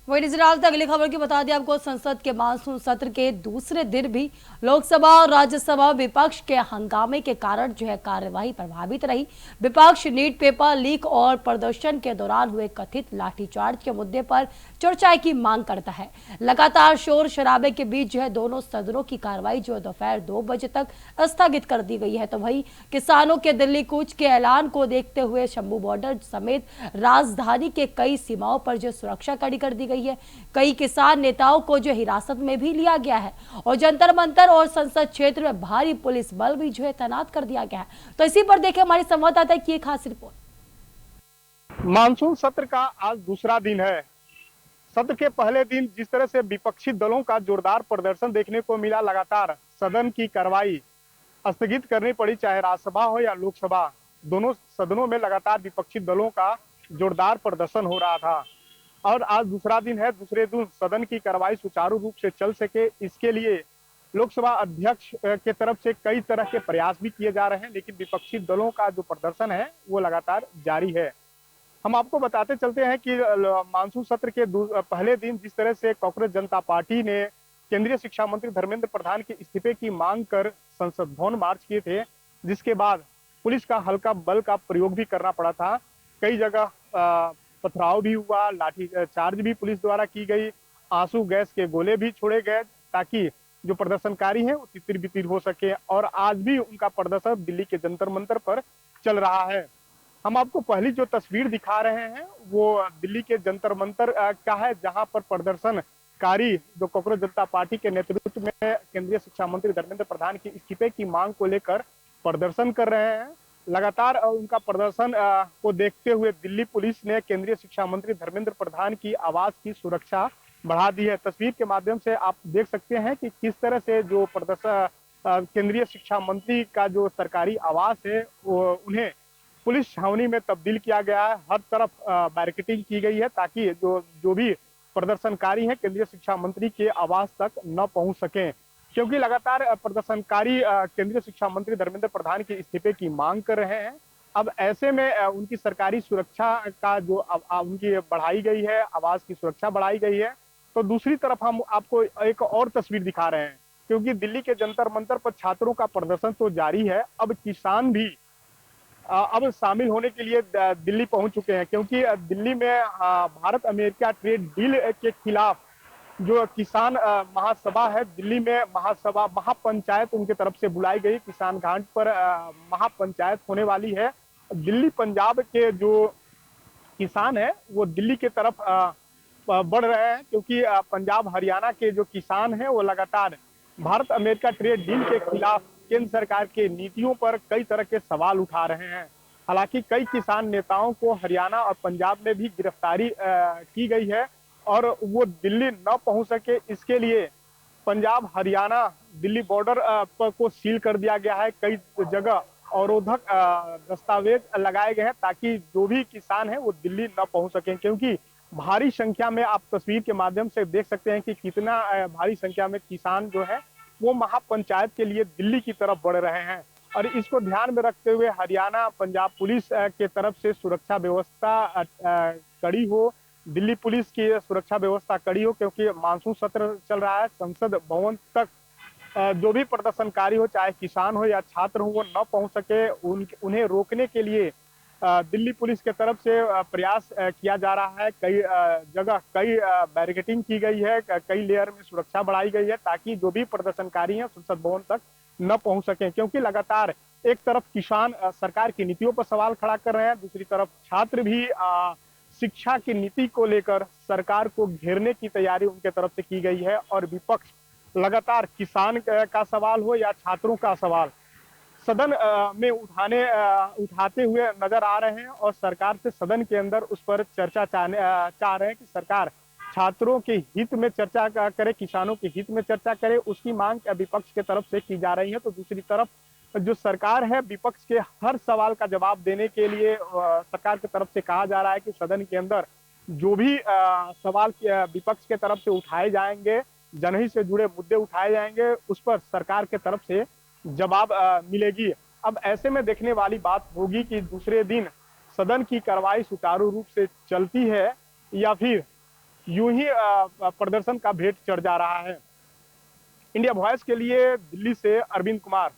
वही नजर अगली खबर की बता दें आपको, संसद के मानसून सत्र के दूसरे दिन भी लोकसभा और राज्यसभा विपक्ष के हंगामे के कारण कार्यवाही प्रभावित रही। विपक्ष नीट पेपर लीक और प्रदर्शन के दौरान हुए कथित लाठीचार्ज के मुद्दे पर चर्चा की मांग करता है। लगातार शोर शराबे के बीच दोनों सदनों की कार्रवाई दोपहर 2 बजे तक स्थगित कर दी गई है। तो वही किसानों के दिल्ली कूच के ऐलान को देखते हुए शंभू बॉर्डर समेत राजधानी के कई सीमाओं पर सुरक्षा कड़ी कर दी गई है। कई किसान नेताओं को हिरासत में भी लिया गया है और जंतर मंतर और संसद क्षेत्र में भारी पुलिस बल भी तैनात कर दिया गया है। तो इसी पर देखें हमारी संवाददाता की एक खास रिपोर्ट। मानसून सत्र का आज दूसरा दिन है। सत्र के पहले दिन जिस तरह से विपक्षी दलों का जोरदार प्रदर्शन देखने को मिला, लगातार सदन की कार्रवाई स्थगित करनी पड़ी, चाहे राज्यसभा हो या लोकसभा, दोनों सदनों में लगातार विपक्षी दलों का जोरदार प्रदर्शन हो रहा था। और आज दूसरा दिन है, दूसरे दिन सदन की कार्रवाई सुचारू रूप से चल सके, इसके लिए लोकसभा अध्यक्ष के तरफ से कई तरह के प्रयास भी किए जा रहे हैं, लेकिन विपक्षी दलों का जो प्रदर्शन है वो लगातार जारी है। हम आपको बताते चलते हैं कि मानसून सत्र के पहले दिन जिस तरह से कांग्रेस जनता पार्टी ने केंद्रीय शिक्षा मंत्री धर्मेंद्र प्रधान के इस्तीफे की मांग कर संसद भवन मार्च किए थे, जिसके बाद पुलिस का हल्का बल का प्रयोग भी करना पड़ा था। कई जगह पथराव भी हुआ, लाठी चार्ज भी पुलिस द्वारा की गई, आंसू गैस के गोले भी छोड़े गए ताकि जो प्रदर्शनकारी हैं वो तितिर बितिर हो सके। और आज भी उनका प्रदर्शन दिल्ली के जंतर मंतर पर चल रहा है। हम आपको पहली जो तस्वीर दिखा रहे हैं वो दिल्ली के जंतर मंतर का है, जहां पर प्रदर्शनकारी जो कांग्रेस जनता पार्टी के नेतृत्व में केंद्रीय शिक्षा मंत्री धर्मेंद्र प्रधान की इस्तीफे की मांग को लेकर प्रदर्शन कर रहे हैं। लगातार उनका प्रदर्शन को देखते हुए दिल्ली पुलिस ने केंद्रीय शिक्षा मंत्री धर्मेंद्र प्रधान की आवास की सुरक्षा बढ़ा दी है। तस्वीर के माध्यम से आप देख सकते हैं कि किस तरह से जो प्रदर्शन केंद्रीय शिक्षा मंत्री का जो सरकारी आवास है वो उन्हें पुलिस छावनी में तब्दील किया गया है। हर तरफ बैरिकेडिंग की गई है ताकि जो भी प्रदर्शनकारी हैं केंद्रीय शिक्षा मंत्री के आवास तक न पहुंच सकें, क्योंकि लगातार प्रदर्शनकारी केंद्रीय शिक्षा मंत्री धर्मेंद्र प्रधान के इस्तीफे की मांग कर रहे हैं। अब ऐसे में उनकी सरकारी सुरक्षा का जो उनकी बढ़ाई गई है, आवास की सुरक्षा बढ़ाई गई है। तो दूसरी तरफ हम आपको एक और तस्वीर दिखा रहे हैं, क्योंकि दिल्ली के जंतर मंतर पर छात्रों का प्रदर्शन तो जारी है, अब किसान भी अब शामिल होने के लिए दिल्ली पहुंच चुके हैं, क्योंकि दिल्ली में भारत अमेरिका ट्रेड डील के खिलाफ जो किसान महासभा है, दिल्ली में महासभा महापंचायत उनके तरफ से बुलाई गई। किसान घाट पर महापंचायत होने वाली है। दिल्ली पंजाब के जो किसान है वो दिल्ली की तरफ बढ़ रहे हैं, क्योंकि पंजाब हरियाणा के जो किसान हैं वो लगातार भारत अमेरिका ट्रेड डील के खिलाफ केंद्र सरकार के नीतियों पर कई तरह के सवाल उठा रहे हैं। हालांकि कई किसान नेताओं को हरियाणा और पंजाब में भी गिरफ्तारी की गई है और वो दिल्ली न पहुंच सके, इसके लिए पंजाब हरियाणा दिल्ली बॉर्डर को सील कर दिया गया है। कई जगह अवरोधक दस्तावेज लगाए गए हैं ताकि जो भी किसान है वो दिल्ली न पहुंच सके, क्योंकि भारी संख्या में आप तस्वीर के माध्यम से देख सकते हैं कि कितना भारी संख्या में किसान जो है वो महापंचायत के लिए दिल्ली की तरफ बढ़ रहे हैं। और इसको ध्यान में रखते हुए हरियाणा पंजाब पुलिस के तरफ से सुरक्षा व्यवस्था कड़ी हो, दिल्ली पुलिस की सुरक्षा व्यवस्था कड़ी हो, क्योंकि मानसून सत्र चल रहा है। संसद भवन तक जो भी प्रदर्शनकारी हो, चाहे किसान हो या छात्र हो, वो न पहुंच सके, उन्हें रोकने के लिए दिल्ली पुलिस के तरफ से प्रयास किया जा रहा है। कई जगह कई बैरिकेडिंग की गई है, कई लेयर में सुरक्षा बढ़ाई गई है ताकि जो भी प्रदर्शनकारी हैं संसद भवन तक न पहुंच सकें, क्योंकि लगातार एक तरफ किसान सरकार की नीतियों पर सवाल खड़ा कर रहे हैं, दूसरी तरफ छात्र भी शिक्षा की नीति को लेकर सरकार को घेरने की तैयारी उनके तरफ से की गई है। और विपक्ष लगातार किसान का सवाल हो या छात्रों का सवाल सदन में उठाते हुए नजर आ रहे हैं और सरकार से सदन के अंदर उस पर चर्चा चाह रहे हैं कि सरकार छात्रों के हित में चर्चा करे, किसानों के हित में चर्चा करे, उसकी मांग विपक्ष के तरफ से की जा रही है। तो दूसरी तरफ जो सरकार है, विपक्ष के हर सवाल का जवाब देने के लिए सरकार की तरफ से कहा जा रहा है कि सदन के अंदर जो भी सवाल विपक्ष के तरफ से उठाए जाएंगे, जनहित से जुड़े मुद्दे उठाए जाएंगे, उस पर सरकार के तरफ से जवाब मिलेगी। अब ऐसे में देखने वाली बात होगी कि दूसरे दिन सदन की कार्रवाई सुचारू रूप से चलती है या फिर यूं ही प्रदर्शन का भेंट चढ़ जा रहा है। इंडिया वॉइस के लिए दिल्ली से अरविंद कुमार।